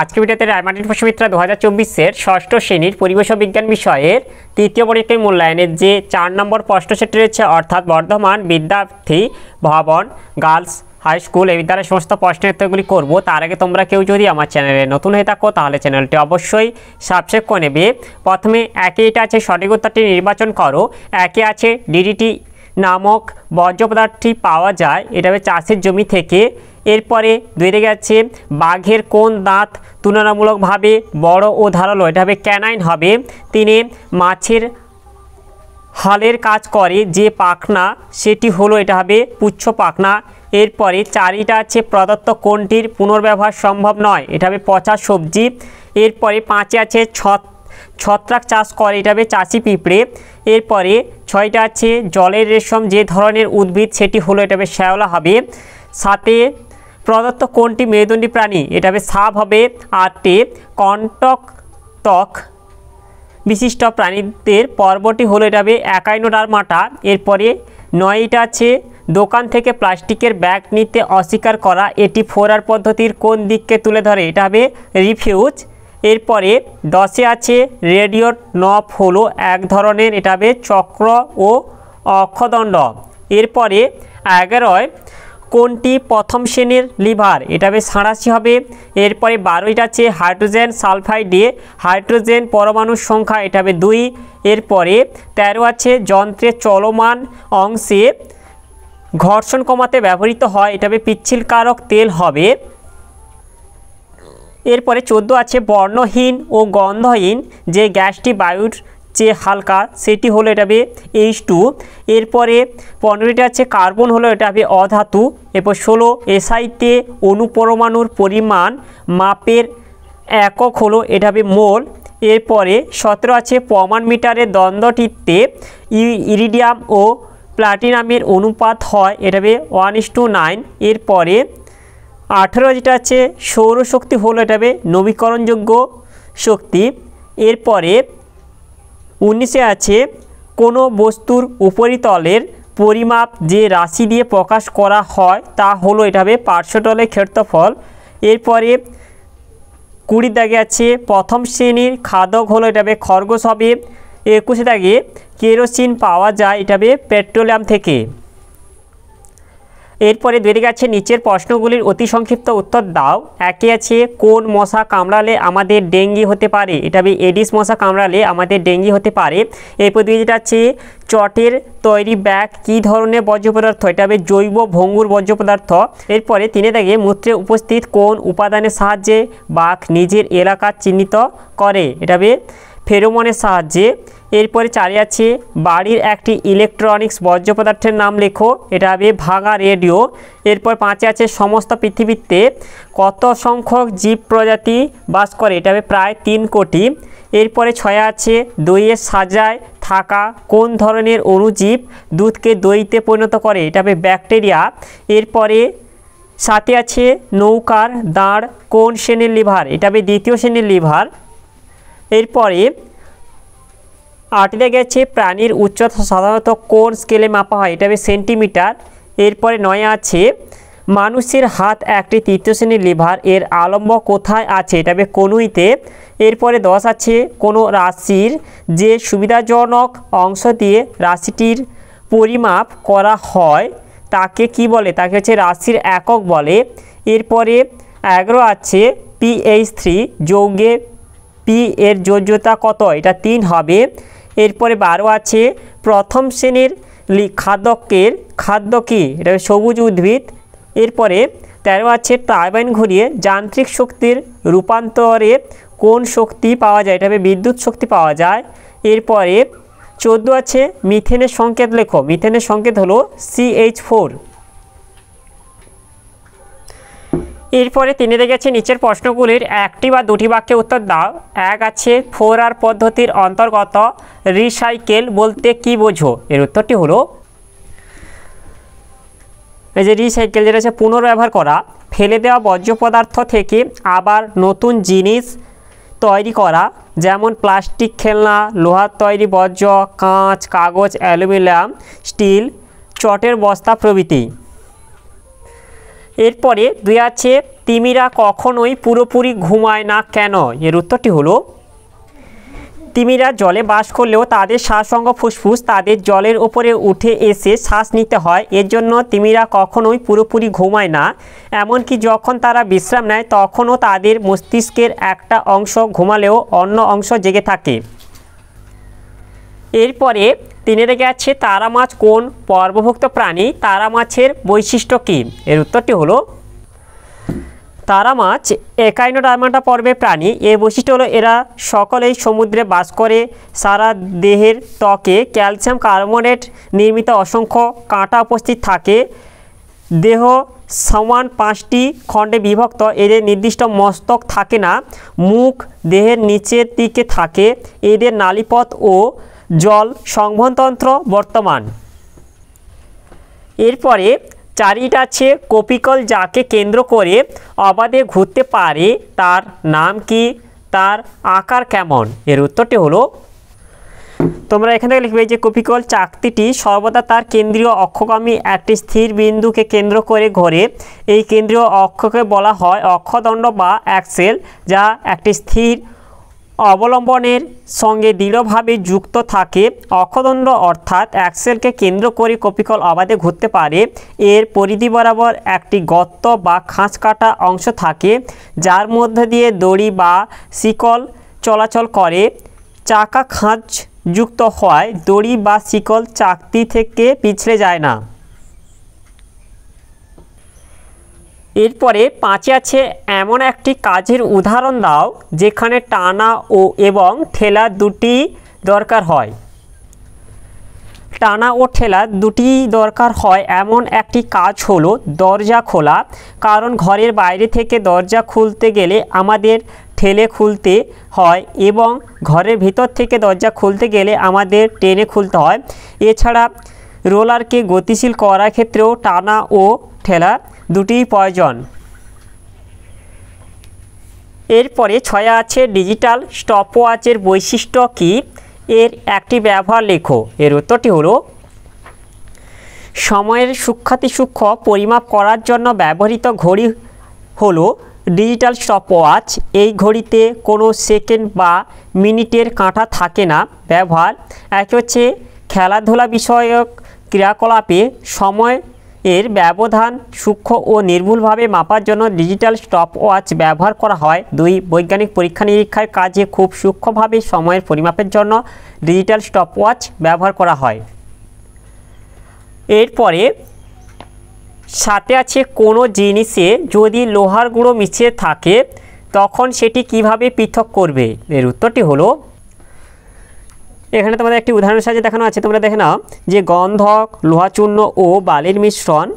আজকে ভিডিওতে রায়মার্টিন প্রশ্নবিদ্যা 2024-এর ষষ্ঠ শ্রেণীর পরিবেশ বিজ্ঞান বিষয়ের তৃতীয় পরীক্ষায় মূল্যায়নের যে 4 নম্বর প্রশ্ন সেট রয়েছে অর্থাৎ বর্ধমান বিদ্যার্থী ভবন গার্লস হাই স্কুল এই বিদ্যালয়ের সমস্ত প্রশ্নের উত্তরগুলি করব। তার আগে তোমরা কেউ যদি আমার চ্যানেলে নতুন হয়ে থাকো তাহলে চ্যানেলটি অবশ্যই সাবস্ক্রাইব করে নেবে। প্রথমে একে এটা আছে সঠিক উত্তরটি নির্বাচন করো। একে আছে ডিডিটি নামক বর্জ্য পদার্থটি পাওয়া যায়, এটা হবে চাষের জমি থেকে। এরপরে দুইতে গেছে বাঘের কোন দাঁত তুলনামূলকভাবে বড় ও ধারালো, এটা হবে ক্যানাইন হবে। তিনে মাছের হালের কাজ করে যে পাখনা সেটি হলো, এটা হবে পুচ্ছ পাখনা। এরপরে চারিটা আছে প্রদত্ত কোনটির পুনর্ব্যবহার সম্ভব নয়, এটা হবে পচা সবজি। এরপরে পাঁচে আছে ছত্রাক চাষ করে, এটা হবে চাষি পিঁপড়ে। এরপরে ছয়টা আছে জলের রেশম যে ধরনের উদ্ভিদ সেটি হলো, এটা হবে শ্যাওলা হবে। সাথে প্রদত্ত কোনটি মেরুদণ্ডী প্রাণী, এটা হবে সাপ হবে। আটে কণ্টক ত্বক বিশিষ্ট প্রাণীদের পর্বটি হলো, এটা হবে একাইনোডার্মাটা। এরপরে নয়টা আছে দোকান থেকে প্লাস্টিকের ব্যাগ নিতে অস্বীকার করা, এটি 4R পদ্ধতির কোন দিককে তুলে ধরে, এটা হবে রিফিউজ। এরপরে 10এ আছে রেডিওর নব হলো এক ধরনের, এটা হবে চক্র ও অক্ষদণ্ড। এরপরে 11 কোনটি প্রথম শ্রেণীর লিভার, এটা হবে সাঁড়াশি হবে। এরপরে 12টা আছে হাইড্রোজেন সালফাইডে হাইড্রোজেন পরমাণুর সংখ্যা, এটা হবে 2। এরপরে 13 আছে যন্ত্রের চলমান অংশে ঘর্ষণ কমাতে ব্যবহৃত হয়, এটা হবে পিচ্ছিলকারক তেল হবে। এরপরে 14 আছে বর্ণহীন ও গন্ধহীন যে গ্যাসটি বায়ুর চেয়ে হালকা সেটি হলো, এটা হবে H2। এরপরে 15টা আছে কার্বন হলো, এটা হবে অধাতু। এরপর 16 এসআইতে অণুপরমাণুর পরিমাণ মাপের একক হলো, এটা হবে মোল। এরপরে 17 আছে প্রমাণ মিটারের দ্বন্দ্বটিতে ইরিডিয়াম ও প্লাটিনামের অনুপাত হয়, এটা হবে 1:9। এরপরে 18 যেটা আছে সৌরশক্তি হলো, এটা হবে নবীকরণযোগ্য শক্তি। এরপরে 19এ আছে কোনো বস্তুর উপরিতলের পরিমাপ যে রাশি দিয়ে প্রকাশ করা হয় তা হলো, এটা হবে পার্শ্বতলের ক্ষেত্রফল। এরপরে 20 দাগে আছে প্রথম শ্রেণীর খাদক হলো, এটা হবে খরগোশ হবে। 21 দাগে কেরোসিন পাওয়া যায়, এটা হবে পেট্রোলিয়াম থেকে। এরপরে দুই আছে নিচের প্রশ্নগুলির অতি সংক্ষিপ্ত উত্তর দাও। একে আছে কোন মশা কামড়ালে আমাদের ডেঙ্গি হতে পারে, এটা হবে এডিস মশা কামড়ালে আমাদের ডেঙ্গি হতে পারে। এরপর দুই যেটা আছে চটের তৈরি ব্যাগ কী ধরনের বর্জ্য পদার্থ, এটা হবে জৈব ভঙ্গুর বর্জ্য পদার্থ। এরপরে 3 দাগে মূত্রে উপস্থিত কোন উপাদানের সাহায্যে বাঘ নিজের এলাকা চিহ্নিত করে, এটা হবে ফেরোমনের সাহায্যে। এরপরে 4 আছে বাড়ির একটি ইলেকট্রনিক্স বর্জ্য পদার্থের নাম লেখো, এটা হবে ভাঙা রেডিও। এরপর 5 আছে সমস্ত পৃথিবীতে কত সংখ্যক জীব প্রজাতি বাস করে, এটা হবে প্রায় 3 কোটি। এরপরে 6 আছে দইয়ের সাজায় থাকা কোন ধরনের অণুজীব দুধকে দইতে পরিণত করে, এটা হবে ব্যাকটেরিয়া। এরপরে 7 আছে নৌকার দাঁড় কোন শ্রেণীর লিভার, এটা হবে দ্বিতীয় শ্রেণীর লিভার। এরপরে 8 গেছে প্রাণীর উচ্চতা সাধারণত কোন স্কেলে মাপা হয়, এটা হবে সেন্টিমিটার। এরপরে 9 আছে মানুষের হাত একটি তৃতীয় শ্রেণীর লিভার, এর আলম্ব কোথায় আছে, এটা হবে কনুইতে। এরপরে 10 আছে কোনো রাশির যে সুবিধাজনক অংশ দিয়ে রাশিটির পরিমাপ করা হয় তাকে কি বলে, তাকে হচ্ছে রাশির একক বলে। এরপরে 11 আছে PH3 যৌগে পি এর যোজ্যতা কত, এটা 3 হবে। এরপরে 12 আছে প্রথম শ্রেণীর খাদ্য কি, এটা সবুজ উদ্ভিদ। এরপরে 13 আছে টারবাইন ঘুরিয়ে যান্ত্রিক শক্তির রূপান্তরে কোন শক্তি পাওয়া যায়, এটা হবে বিদ্যুৎ শক্তি পাওয়া যায়। এরপরে 14 আছে মিথেনের সংকেত লেখো, মিথেনের সংকেত হলো CH4। এরপরে 3 গেছে নিচের প্রশ্নগুলির একটি বা দুটি বাক্যে উত্তর দাও। 1 আছে 4R পদ্ধতির অন্তর্গত রিসাইকেল বলতে কি বোঝো, এর উত্তরটি হলো এই যে রিসাইকেল যেটা আছে পুনর্ব্যবহার করা, ফেলে দেওয়া বর্জ্য পদার্থ থেকে আবার নতুন জিনিস তৈরি করা, যেমন প্লাস্টিক খেলনা, লোহার তৈরি বর্জ্য, কাঁচ কাগজ অ্যালুমিনিয়াম স্টিল চটের বস্তা প্রভৃতি। এরপরে 2 আছে তিমিরা কখনোই পুরোপুরি ঘুমায় না কেন? এর উত্তরটি হলো তিমিরা জলে বাস করলেও তাদের শ্বাসঅঙ্গ ফুসফুস তাদের জলের ওপরে উঠে এসে শ্বাস নিতে হয়। এর জন্য তিমিরা কখনোই পুরোপুরি ঘুমায় না। এমনকি যখন তারা বিশ্রাম নেয় তখনও তাদের মস্তিষ্কের একটা অংশ ঘুমালেও অন্য অংশ জেগে থাকে। এরপরে 3 রেখে আছে তারা মাছ কোন পর্বভুক্ত প্রাণী? তারা মাছের বৈশিষ্ট্য কী? এর উত্তরটি হলো তারা মাছ একাইনোডার্মাটা পর্বের প্রাণী। এর বৈশিষ্ট্য হলো এরা সকলেই সমুদ্রে বাস করে। সারা দেহের ত্বকে ক্যালসিয়াম কার্বনেট নির্মিত অসংখ্য কাঁটা উপস্থিত থাকে। দেহ সমান 5টি খণ্ডে বিভক্ত। এদের নির্দিষ্ট মস্তক থাকে না। মুখ দেহের নিচের দিকে থাকে। এদের নালীপথ ও জল সংবহনতন্ত্র বর্তমান। এরপরে 4 আছে কপিকল যাকে কেন্দ্র করে অবাধে ঘুরতে পারে তার নাম কি? তার আকার কেমন? এর উত্তরটি হলো তোমরা এখান থেকে লিখবে যে কপিকল চাকতিটি সর্বদা তার কেন্দ্রীয় অক্ষগামী একটি স্থির বিন্দুকে কেন্দ্র করে ঘোরে। এই কেন্দ্রীয় অক্ষকে বলা হয় অক্ষদণ্ড বা অ্যাক্সেল, যা একটি স্থির অবলম্বনের সঙ্গে দৃঢ়ভাবে যুক্ত থাকে। অক্ষদণ্ড অর্থাৎ অ্যাক্সেলকে কেন্দ্র করে কপিকল অবাধে ঘুরতে পারে। এর পরিধি বরাবর একটি গর্ত বা খাঁজ কাটা অংশ থাকে যার মধ্যে দিয়ে দড়ি বা শিকল চলাচল করে। চাকা খাঁজ যুক্ত হওয়ায় দড়ি বা শিকল চাকতি থেকে পিছলে যায় না। এরপরে 5 আছে এমন একটি কাজের উদাহরণ দাও যেখানে টানা ও এবং ঠেলা দুটি দরকার হয়। টানা ও ঠেলা দুটি দরকার হয় এমন একটি কাজ হলো দরজা খোলা। কারণ ঘরের বাইরে থেকে দরজা খুলতে গেলে আমাদের ঠেলে খুলতে হয় এবং ঘরের ভিতর থেকে দরজা খুলতে গেলে আমাদের টেনে খুলতে হয়। এছাড়া রোলারকে গতিশীল করার ক্ষেত্রেও টানা ও ঠেলা দুটিই প্রয়োজন। এরপরে 6 আছে ডিজিটাল স্টপওয়াচের বৈশিষ্ট্য কী? এর একটি ব্যবহার লেখো। এর উত্তরটি হলো সময়ের সূক্ষ্মাতিসূক্ষ্ম পরিমাপ করার জন্য ব্যবহৃত ঘড়ি হলো ডিজিটাল স্টপওয়াচ। এই ঘড়িতে কোনো সেকেন্ড বা মিনিটের কাঁটা থাকে না। ব্যবহার 1 হচ্ছে খেলাধুলা বিষয়ক ক্রিয়াকলাপে সময় এর ব্যবধান সূক্ষ্ম ও নির্ভুলভাবে মাপার জন্য ডিজিটাল স্টপওয়াচ ব্যবহার করা হয়। 2 বৈজ্ঞানিক পরীক্ষা নিরীক্ষার কাজে খুব সূক্ষ্মভাবে সময়ের পরিমাপের জন্য ডিজিটাল স্টপওয়াচ ব্যবহার করা হয়। এরপরে 7 আছে কোনো জিনিসে যদি লোহার গুঁড়ো মিশিয়ে থাকে তখন সেটি কিভাবে পৃথক করবে? এর উত্তরটি হলো এখানে তোমাদের একটি উদাহরণের সাহায্যে দেখানো আছে। তোমরা দেখে নাও যে গন্ধক লোহাচূর্ণ ও বালির মিশ্রণ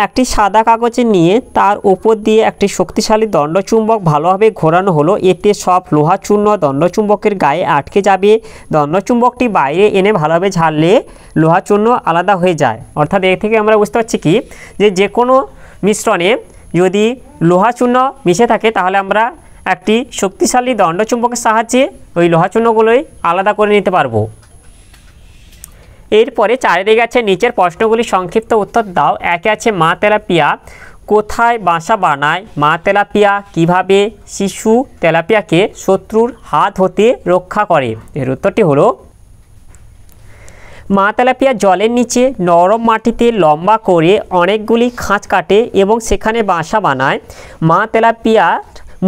একটি সাদা কাগজে নিয়ে তার উপর দিয়ে একটি শক্তিশালী দণ্ডচুম্বক ভালোভাবে ঘোরানো হলো। এতে সব লোহাচূর্ণ দণ্ডচুম্বকের গায়ে আটকে যাবে। দণ্ডচুম্বকটি বাইরে এনে ভালোভাবে ঝাড়লে লোহাচূর্ণ আলাদা হয়ে যায়। অর্থাৎ এর থেকে আমরা বুঝতে পারছি কি যে কোনো মিশ্রণে যদি লোহাচূর্ণ মিশে থাকে তাহলে আমরা একটি শক্তিশালী দণ্ডচুম্বকের সাহায্যে ওই লোহাচূর্ণগুলোই আলাদা করে নিতে পারবো। এরপরে 4 দিকে আছে নিচের প্রশ্নগুলি সংক্ষিপ্ত উত্তর দাও। 1 আছে মা তেলাপিয়া কোথায় বাসা বানায়? মা তেলাপিয়া কিভাবে শিশু তেলাপিয়াকে শত্রুর হাত হতে রক্ষা করে? এর উত্তরটি হলো মা তেলাপিয়া জলের নিচে নরম মাটিতে লম্বা করে অনেকগুলি খাঁজ কাটে এবং সেখানে বাসা বানায়। মা তেলাপিয়ার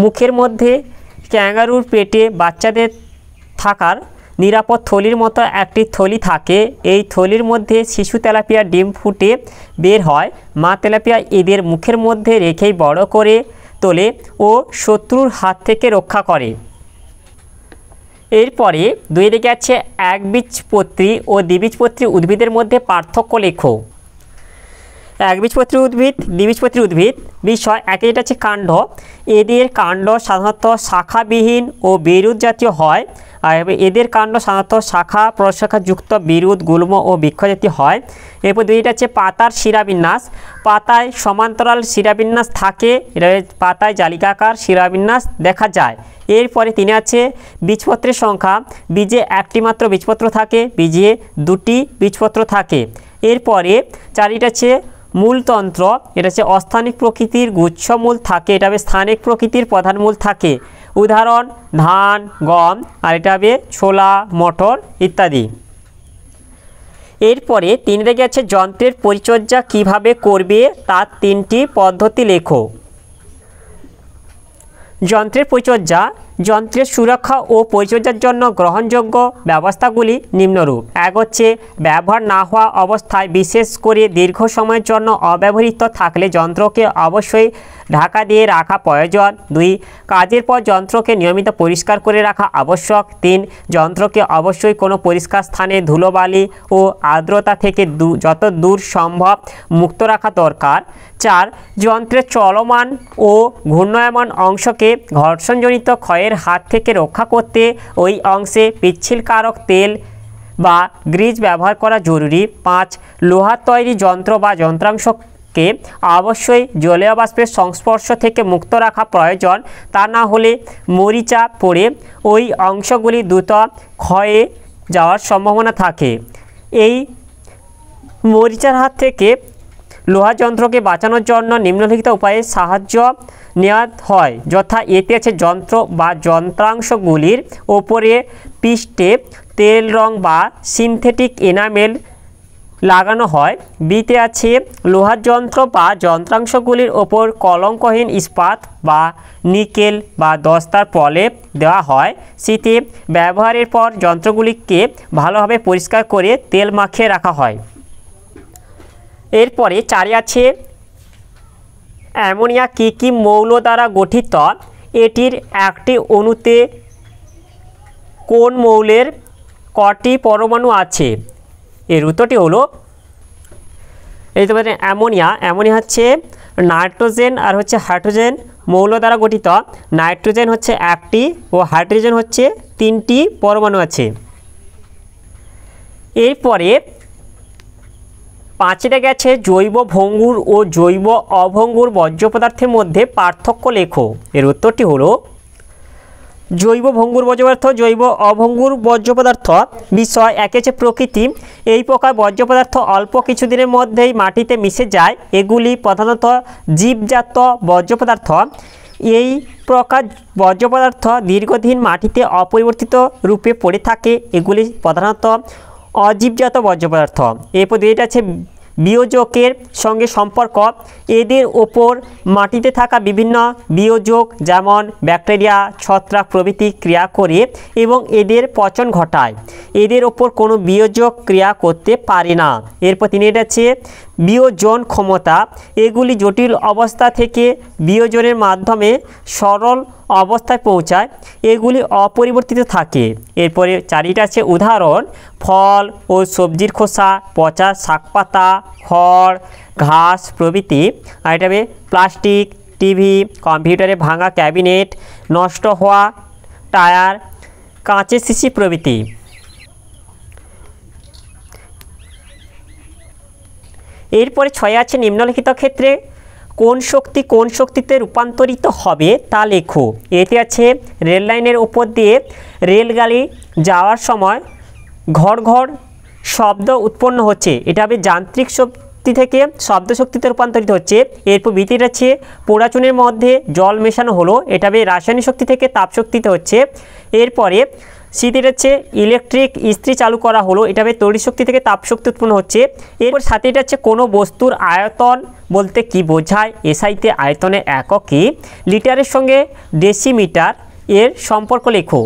মুখের মধ্যে ক্যাঙ্গারুর পেটে বাচ্চাদের থাকার নিরাপদ থলির মতো একটি থলি থাকে। এই থলির মধ্যে শিশু তেলাপিয়া ডিম ফুটে বের হয়। মা তেলাপিয়া এদের মুখের মধ্যে রেখেই বড় করে তোলে ও শত্রুর হাত থেকে রক্ষা করে। এরপরে 2 দিকে আছে একবীজপত্রী ও দ্বিবীজপত্রী উদ্ভিদের মধ্যে পার্থক্য লেখো। একবীজপত্রী উদ্ভিদ দ্বিবীজপত্রী উদ্ভিদ বিষয় 1 এটা আছে কাণ্ড। এদের কাণ্ড সাধারণত শাখাবিহীন ও বিরুৎ জাতীয় হয়। আর এদের কাণ্ড সাধারণত শাখা প্রশাখা যুক্ত বিরুৎ গুল্ম ও বৃক্ষ জাতীয় হয়। এরপর 2টা আছে পাতার শিরাবিন্যাস। পাতায় সমান্তরাল শিরাবিন্যাস থাকে। এটা পাতায় জালিকাকার শিরাবিন্যাস দেখা যায়। এরপরে 3 আছে বীজপত্রের সংখ্যা। বীজে একটি মাত্র বীজপত্র থাকে, বীজে 2টি বীজপত্র থাকে। এরপরে 4 আছে মূলতন্ত্র, এটা হচ্ছে অস্থানিক প্রকৃতির গুচ্ছমূল থাকে, এটা হবে স্থানিক প্রকৃতির প্রধান মূল থাকে। উদাহরণ ধান, গম, আর এটা হবে ছোলা, মটর ইত্যাদি। এরপরে 3 দাগে আছে যন্ত্রের পরিচর্যা কিভাবে করবে তার 3টি পদ্ধতি লেখো। যন্ত্রের পরিচর্যা, যন্ত্রের সুরক্ষা ও পরিচর্যার জন্য গ্রহণযোগ্য ব্যবস্থাগুলি নিম্নরূপ। 1 হচ্ছে ব্যবহার না হওয়া অবস্থায় বিশেষ করে দীর্ঘ সময়ের জন্য অব্যবহৃত থাকলে যন্ত্রকে অবশ্যই ঢাকা দিয়ে রাখা প্রয়োজন। 2 কাজের পর যন্ত্রকে নিয়মিত পরিষ্কার করে রাখা আবশ্যক। 3 যন্ত্রকে অবশ্যই কোনো পরিষ্কার স্থানে ধুলোবালি ও আর্দ্রতা থেকে যত দূর সম্ভব মুক্ত রাখা দরকার। 4 যন্ত্রের চলমান ও ঘূর্ণায়মান অংশকে ঘর্ষণজনিত ক্ষয়ের হাত থেকে রক্ষা করতে ওই অংশে পিচ্ছিলকারক তেল বা গ্রিজ ব্যবহার করা জরুরি। 5 লোহার তৈরি যন্ত্র বা যন্ত্রাংশকে অবশ্যই জলীয় বাষ্পের সংস্পর্শ থেকে মুক্ত রাখা প্রয়োজন, তা না হলে মরিচা পড়ে ওই অংশগুলি দ্রুত ক্ষয়ে যাওয়ার সম্ভাবনা থাকে। এই মরিচার হাত থেকে লোহা যন্ত্রকে বাঁচানোর জন্য নিম্নলিখিত উপায়ে সাহায্য নেওয়া হয়, যথা এতে আছে যন্ত্র বা যন্ত্রাংশগুলির ওপরে পৃষ্ঠে তেল রং বা সিনথেটিক এনামেল লাগানো হয়। বিতে আছে লোহার যন্ত্র বা যন্ত্রাংশগুলির ওপর কলঙ্কহীন ইস্পাত বা নিকেল বা দস্তার প্রলেপ দেওয়া হয়। সিতে ব্যবহারের পর যন্ত্রগুলিকে ভালোভাবে পরিষ্কার করে তেল মাখিয়ে রাখা হয়। এরপরে 4 আছে অ্যামোনিয়া কী মৌল দ্বারা গঠিত, এটির একটি অণুতে কোন মৌলের কটি পরমাণু আছে? এর উত্তরটি হলো এই তো অ্যামোনিয়া। অ্যামোনিয়া হচ্ছে নাইট্রোজেন আর হচ্ছে হাইড্রোজেন মৌল দ্বারা গঠিত। নাইট্রোজেন হচ্ছে 1টি ও হাইড্রোজেন হচ্ছে 3টি পরমাণু আছে। এরপরে 5 দাগে আছে জৈব ভঙ্গুর ও জৈব অভঙ্গুর বর্জ্য পদার্থের মধ্যে পার্থক্য লেখো। এর উত্তরটি হলো জৈব ভঙ্গুর বর্জ্য পদার্থ, জৈব অভঙ্গুর বর্জ্য পদার্থ। বিষয় 1 আছে প্রকৃতি। এই প্রকার বর্জ্য পদার্থ অল্প কিছুদিনের মধ্যেই মাটিতে মিশে যায়, এগুলি প্রধানত জীবজাত বর্জ্য পদার্থ। এই প্রকার বর্জ্য পদার্থ দীর্ঘদিন মাটিতে অপরিবর্তিত রূপে পড়ে থাকে, এগুলি প্রধানত অজীবজাত বর্জ্য পদার্থ। এরপর 2 আছে বিয়োজকের সঙ্গে সম্পর্ক। এদের ওপর মাটিতে থাকা বিভিন্ন বিয়োজক যেমন ব্যাকটেরিয়া, ছত্রাক প্রভৃতি ক্রিয়া করে এবং এদের পচন ঘটায়। এদের ওপর কোনো বিয়োজক ক্রিয়া করতে পারে না। এরপর 3 আছে বিয়োজন ক্ষমতা। এগুলি জটিল অবস্থা থেকে বিয়োজনের মাধ্যমে সরল অবস্থায় পৌঁছায়, এগুলি অপরিবর্তিত থাকে। এরপরে 4 আছে উদাহরণ ফল ও সবজির খোসা, পচা শাকপাতা, খড়, ঘাস প্রভৃতি। আর এটা হবে প্লাস্টিক, টিভি, কম্পিউটারে ভাঙা ক্যাবিনেট, নষ্ট হওয়া টায়ার, কাঁচের শিশি প্রভৃতি। এরপরে 6 আছে নিম্নলিখিত ক্ষেত্রে কোন শক্তি কোন শক্তিতে রূপান্তরিত হবে তা লেখো। এতে আছে রেল লাইনের ওপর দিয়ে রেলগাড়ি যাওয়ার সময় ঘড় ঘড় শব্দ উৎপন্ন হচ্ছে, এটা হবে যান্ত্রিক শক্তি থেকে শব্দ শক্তিতে রূপান্তরিত হচ্ছে। এরপর বিতে আছে পোড়াচুনের মধ্যে জল মেশানো হলো, এটা হবে রাসায়নিক শক্তি থেকে তাপ শক্তিতে হচ্ছে। এরপরে সিতে হচ্ছে ইলেকট্রিক ইস্ত্রি চালু করা হলো, এটা হবে তড়িৎ শক্তি থেকে তাপ শক্তি উৎপন্ন হচ্ছে। এরপর 7 হচ্ছে কোনো বস্তুর আয়তন বলতে কি বোঝায়? এসআইতে আয়তনের একক কি? লিটারের সঙ্গে ডেসিমিটার এর সম্পর্ক লেখো।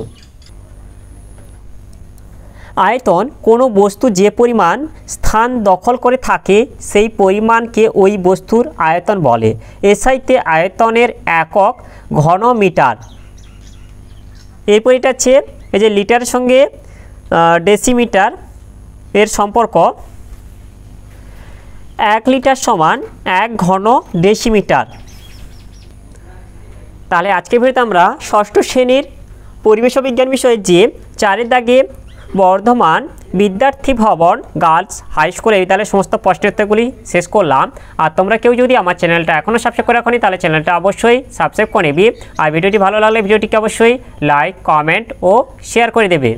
আয়তন কোনো বস্তু যে পরিমাণ স্থান দখল করে থাকে সেই পরিমাণকে ওই বস্তুর আয়তন বলে। এসআইতে আয়তনের একক ঘনমিটার। এরপর এটা হচ্ছে এই যে লিটারের সঙ্গে ডেসিমিটার এর সম্পর্ক। 1 লিটার সমান 1 ঘন ডেসিমিটার। তাহলে আজকের ভিডিওতে আমরা ষষ্ঠ শ্রেণীর পরিবেশ বিজ্ঞান বিষয়ে যে 4 দাগে বর্ধমান বিদ্যার্থী ভবন গার্লস হাই স্কুল এই তাহলে সমস্ত প্রশ্নের উত্তরগুলি শেষ করলাম। আর তোমরা কেউ যদি আমার চ্যানেলটা এখনও সাবস্ক্রাইব করে রাখোনি তাহলে চ্যানেলটা অবশ্যই সাবস্ক্রাইব করে নেবে। আর ভিডিওটি ভালো লাগলে ভিডিওটিকে অবশ্যই লাইক, কমেন্ট ও শেয়ার করে দেবে।